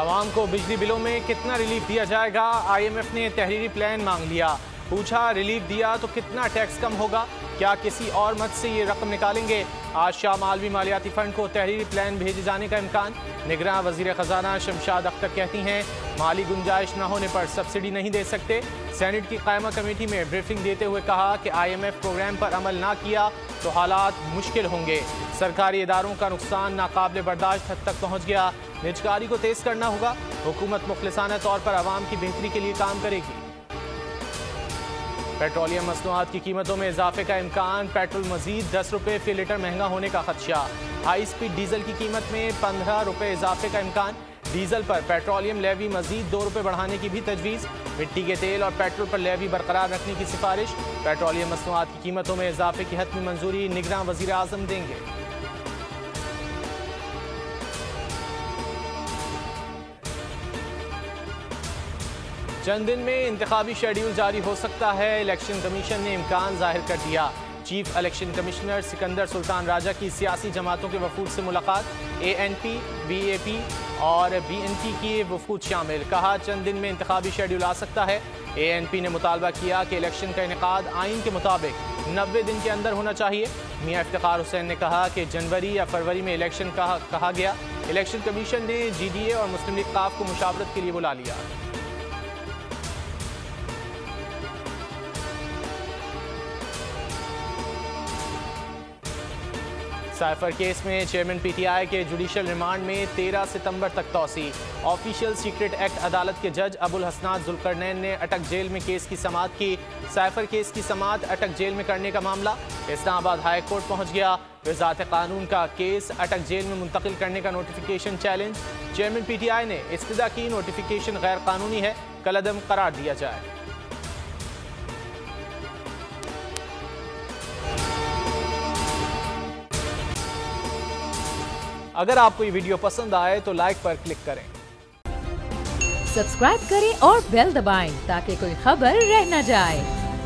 आवाम को बिजली बिलों में कितना रिलीफ दिया जाएगा? IMF ने तहरीरी प्लान मांग लिया। पूछा रिलीफ दिया तो कितना टैक्स कम होगा? क्या किसी और मद से ये रकम निकालेंगे? आज शाम आलमी मालियाती फंड को तहरीरी प्लान भेजे जाने का इम्कान। निगरां वजीर खजाना शमशाद अख्तर कहती हैं माली गुंजाइश न होने पर सब्सिडी नहीं दे सकते। सेनेट की कायमा कमेटी में ब्रीफिंग देते हुए कहा कि IMF प्रोग्राम पर अमल ना किया तो हालात मुश्किल होंगे। सरकारी इदारों का नुकसान नाकाबिले बर्दाश्त हद तक पहुँच गया। निजकारी को तेज करना होगा। हुकूमत मुखलिसाना तौर पर आवाम की बेहतरी के लिए काम करेगी। पेट्रोलियम मसनूआत की कीमतों में इजाफे का इम्कान। पेट्रोल मजीद 10 रुपये फी लीटर महंगा होने का खदशा। हाई स्पीड डीजल की कीमत में 15 रुपये इजाफे का इम्कान। डीजल पर पेट्रोलियम लेवी मजीद 2 रुपये बढ़ाने की भी तजवीज़। मिट्टी के तेल और पेट्रोल पर लेवी बरकरार रखने की सिफारिश। पेट्रोलियम मसनूआत की कीमतों में इजाफे की हतमी मंजूरी निगरां वज़ीर आज़म देंगे। चंद दिन में इंतखाबी शेड्यूल जारी हो सकता है। इलेक्शन कमीशन ने इम्कान जाहिर कर दिया। Chief election commissioner Sikandar Sultan Raja की सियासी जमातों के वफूद से मुलाकात। ANP, BAP और BNP की वफूद शामिल। कहा चंद दिन में इंतखाबी शेड्यूल आ सकता है। ANP ने मुतालबा किया कि इलेक्शन का इनेकाद आइन के मुताबिक 90 दिन के अंदर होना चाहिए। मियां इफ्तिखार हुसैन ने कहा कि जनवरी या फरवरी में इलेक्शन कहा गया। इलेक्शन कमीशन ने GDA और मुस्लिम लीग काफ को मुशावरत के लिए बुला लिया। साइफर केस में चेयरमैन PTI के जुडिशल रिमांड में 13 सितंबर तक तौसी। ऑफिशियल सीक्रेट एक्ट अदालत के जज अबुल हसनात जुल्करनैन ने अटक जेल में केस की समाअत की। साइफर केस की समाअत अटक जेल में करने का मामला इस्लामाबाद हाई कोर्ट पहुंच गया। वज़ारत कानून का केस अटक जेल में मुंतकिल करने का नोटिफिकेशन चैलेंज। चेयरमैन PTI ने इस्तदा की नोटिफिकेशन गैर कानूनी है, कलअदम करार दिया जाए। अगर आपको ये वीडियो पसंद आए तो लाइक पर क्लिक करें, सब्सक्राइब करें और बेल दबाएं ताकि कोई खबर रह न जाए।